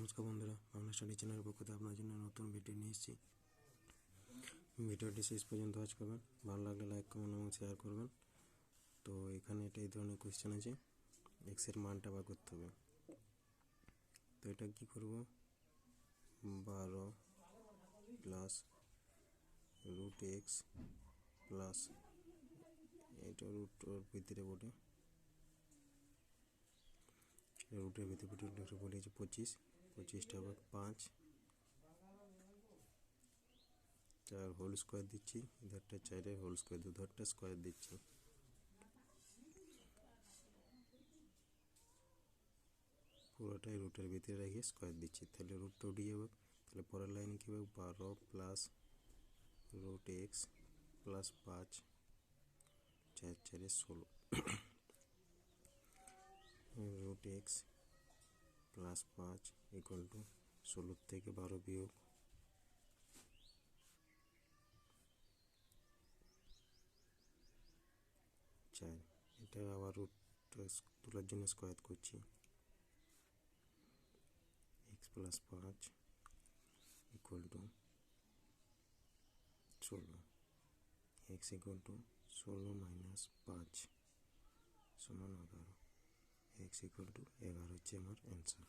নমস্কার বন্ধুরা, বাংলা স্টাডি চ্যানেলের পক্ষ থেকে আপনার জন্য নতুন ভিডিও নিয়ে এসেছি। ভিডিওটি শেষ পর্যন্ত ওয়াচ করবেন, ভালো লাগলে লাইক কমেন্ট এবং শেয়ার করবেন। তো এখানে এই ধরনের কোয়েশ্চেন আছে, এক্সের মানটা বার করতে হবে। তো এটা কি করব, 12 প্লাস রুট এক্স প্লাস এটা রুট ওর ভিতরে বটে, রুটের ভিতরে বলেছে 25টা হবে 5 4 হোল স্কোয়ার দিচ্ছি, ইধারটা 4 হোল স্কোয়ার, দুধারটা স্কোয়ার দিচ্ছি। পুরোটাই রুটের ভিতরে রেখে স্কোয়ার দিচ্ছি, তাহলে রুটটা উঠে যাবে। তাহলে পরের লাইনে কী হবে, 12 plus root X plus 5 4 4 16 root X plus 5 equal to 16 থেকে 12 বিয়োগ 4। এটা আবার রুট তোলার জন্য স্কোয়ার করছি, x plus 5 equal to 16, x equal to 16 minus 5 সমান 11, এক্স ইকুয়াল টু 11 হচ্ছে আমার অ্যান্সার।